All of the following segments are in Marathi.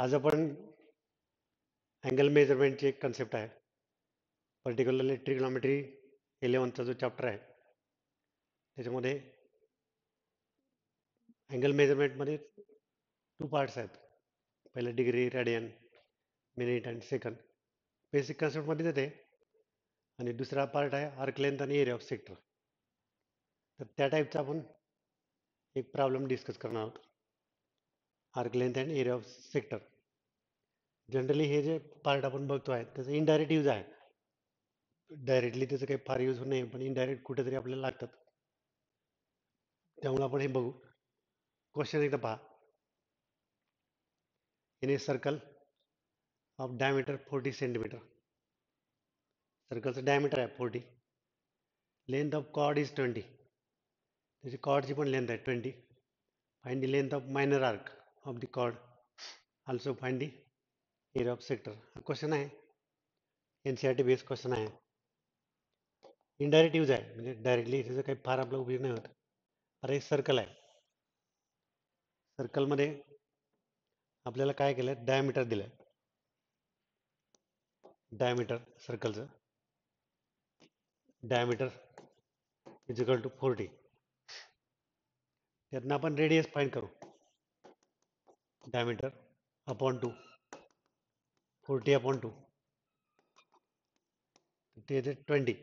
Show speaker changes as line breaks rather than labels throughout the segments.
आज आपण अँगल मेजरमेंटची एक कन्सेप्ट आहे, पर्टिक्युलरली ट्रिग्नॉमेट्री 11चा जो चॅप्टर आहे त्याच्यामध्ये अँगल मेजरमेंटमध्ये 2 पार्ट्स आहेत. पहिलं डिग्री, रेडियन, मिनिट आणि सेकंद. बेसिक कन्सेप्टमध्ये येते. आणि दुसरा पार्ट आहे आर्क लेंथ आणि एरिया ऑफ सेक्टर. तर त्या टाईपचा आपण एक प्रॉब्लेम डिस्कस करणार आहोत. Arc length and area of sector. Generally हे जे पार्ट आपण बघतो आहे त्याचा इनडायरेक्ट यूज आहे. डायरेक्टली त्याचं काही फार यूज नाही, पण इनडायरेक्ट कुठेतरी आपल्याला लागतात. त्यामुळे आपण हे बघू. क्वेश्चन एकदा पहा. In a circle of diameter 40 centimetre. सर्कलचं डायमीटर आहे 40. Length of chord is 20. त्याची कॉर्डची पण लेंथ आहे 20. Find the length of minor arc of the chord. Also find the area of sector. हा क्वेश्चन आहे, NCERT बेस्ड क्वेश्चन आहे. इनडायरेक्ट यूज आहे, म्हणजे डायरेक्टली त्याचा काही फार आपला उपयोग नाही होत. अरे एक सर्कल आहे. सर्कलमध्ये आपल्याला काय केलं, डायमीटर दिलंय. डायमीटर सर्कलचं डायमीटर इज इक्वल टू 40. त्यातनं आपण रेडियस फाइंड करू. डायमीटर अपॉन 2, 40 अपॉन 2, ते येते 20.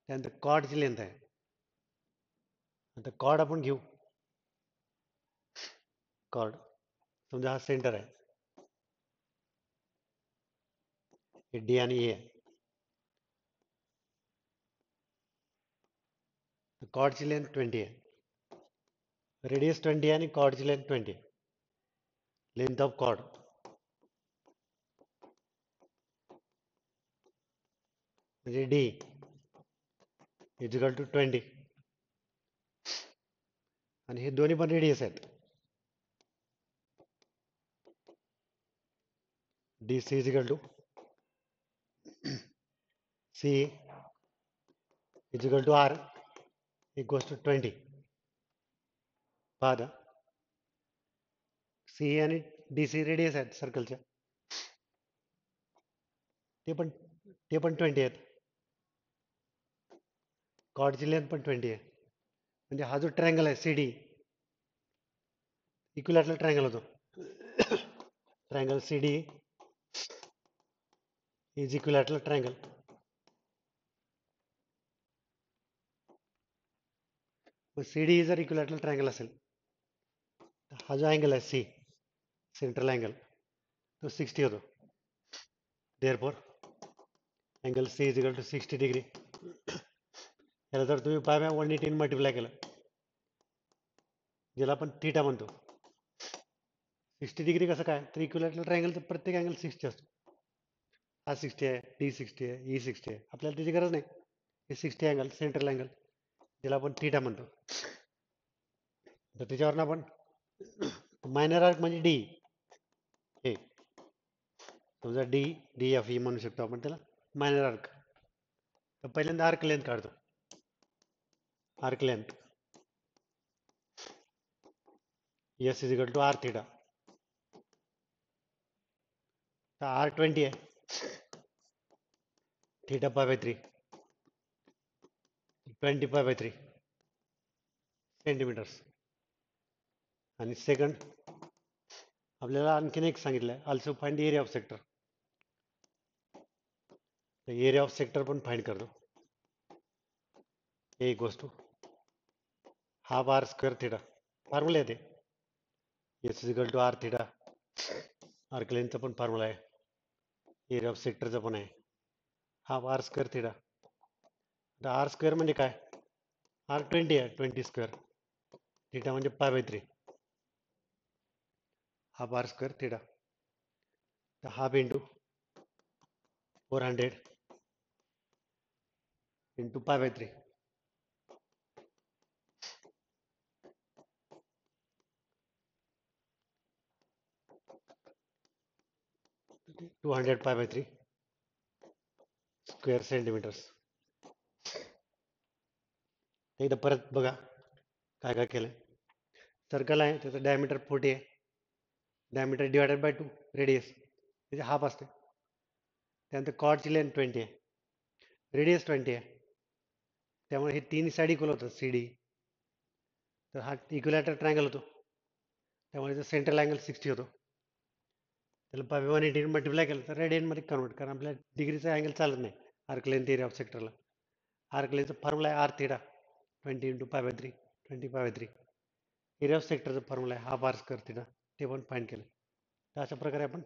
त्यानंतर कॉर्डची लेंथ आहे. आता कॉर्ड आपण घेऊ. कॉर्ड समजा हा सेंटर आहे, हे डी आणि ए आहे. कॉर्डची लेंथ 20 आहे, रेडियस 20 आहे आणि कॉर्डची लेंथ 20 आहे. लेंथ ऑफ कॉर्ड म्हणजे डी इज इक्वल टू 20. आणि हे दोन्ही पण रेडियस आहेत. D C is equal to C is equal to R equals to 20. पहा, सी आणि डी सी रेडियस आहेत सर्कलच्या. ते पण 20 आहेत. कॉर्डची लेंथ पण 20 आहे. म्हणजे हा जो ट्रायंगल आहे सी डी, इक्विलॅटरल ट्रायंगल होतो. Triangle C D is equilateral triangle. C D जर इक्विलॅटरल ट्रायंगल असेल, हा जो अँगल आहे सी, सेंट्रल अँगल, तो 60 होतो. Therefore angle C is equal to 60 degree. याला जर तुम्ही पाय 180 मल्टिप्लाय केलं, ज्याला आपण थीटा म्हणतो, 60 डिग्री कसं काय, तर इक्विलॅटरल ट्रायंगलचं प्रत्येक अँगल 60 असतो. हा 60 आहे, डी 60 आहे, ई 60 आहे. आपल्याला त्याची गरज नाही. हे 60 अँगल, सेंट्रल अँगल, ज्याला आपण थीटा म्हणतो. तर त्याच्यावरून आपण मायनर आर्क म्हणजे डी, हे समजा डी डी एफ ई म्हणू शकतो आपण त्याला मायनर आर्क. तर पहिल्यांदा आर्क लेंथ काढतो. Arc length S is equal to R theta. तर आर 20 आहे, थीटा पाय बाय 3, 20 पाय बाय 3 सेंटीमीटर्स. आणि सेकंड आपल्याला आणखीन एक सांगितलंय, also find area of sector. तर एरिया ऑफ सेक्टर पण फाइंड करतो. ए गोष्ट half R square theta, formula येते S is equal to R theta. Arc लेंथचा पण फॉर्म्युला आहे, एरिया ऑफ सेक्टरचा पण आहे, हाफ आर स्क्वेअर थीटा. आता आर स्क्वेअर म्हणजे काय, आर 20 आहे, 20 स्क्वेअर, थीटा म्हणजे pi by 3, half R square theta. तर half into 400 into pi by 3, 200 पाय बाय 3 स्क्वेअर सेंटीमीटर्स. एकदा परत बघा काय काय केलंय. सर्कल आहे, त्याचं डायमीटर 40 आहे, डायमीटर डिवायडेड बाय 2 रेडियस त्याचे हाफ असते. त्यानंतर कॉर्डची लेंथ 20 आहे, रेडियस 20 आहे, त्यामुळे हे तीन साईड इक्वल होतात सी डी. तर हा इक्विलॅटरल ट्रायंगल होतो, त्यामुळे सेंट्रल अँगल 60 होतो. त्याला बाय 180 मल्टिप्लाय केलं तर रेडियनमध्ये कन्वर्ट, कारण आपल्याला डिग्रीचा अँगल चालत नाही आर्क लेंथ एरिया ऑफ सेक्टरला. आर्क लेंथचा फॉर्म्युला आहे R theta 20 into pi by 3, 20 pi by 3. Area of सेक्टरचा फॉर्म्युला आहे हाफ आर स्क्वेअर थिटा, ते पण फाईंड केलं. तर अशा प्रकारे आपण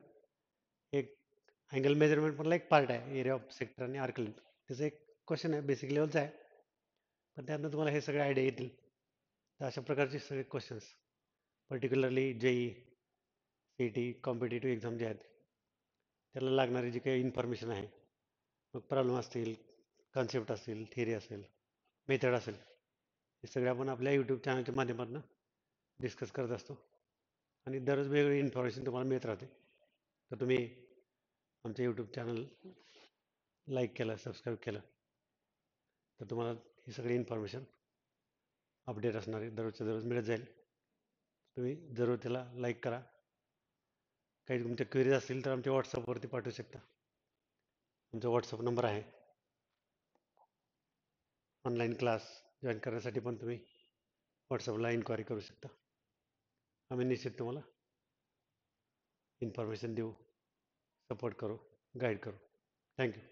एक अँगल मेजरमेंट मधला एक पार्ट आहे एरिया ऑफ सेक्टर आणि आर्क लेंथ. त्याचं एक क्वेश्चन आहे, बेसिक लेवलचा आहे, पण त्यातनं तुम्हाला हे सगळे आयडिया येतील. तर अशा प्रकारचे सगळे questions particularly JE C T competitive exam जे आहेत त्याला लागणारी जी काही इन्फॉर्मेशन आहे, मग प्रॉब्लेम असतील, कॉन्सेप्ट असतील, थिअरी असेल, मेथड असेल, हे सगळे आपण आपल्या यूट्यूब चॅनलच्या माध्यमातून डिस्कस करत असतो आणि दररोज वेगवेगळी इन्फॉर्मेशन तुम्हाला मिळत राहते. तर तुम्ही आमचं यूट्यूब चॅनल लाईक केलं, सबस्क्राईब केलं तर तुम्हाला ही सगळी इन्फॉर्मेशन अपडेट असणारी दररोजच्या दररोज मिळत जाईल. तुम्ही जरूर त्याला लाईक करा. काही तुमच्या क्वेरीज असतील तर आमच्या व्हॉट्सअपवरती पाठवू शकता. आमचा व्हॉट्सअप नंबर आहे. ऑनलाईन क्लास जॉईन करण्यासाठी पण तुम्ही व्हॉट्सअपला इन्क्वायरी करू शकता. आम्ही निश्चित तुम्हाला इन्फॉर्मेशन देऊ, सपोर्ट करू, गाईड करू. थँक्यू.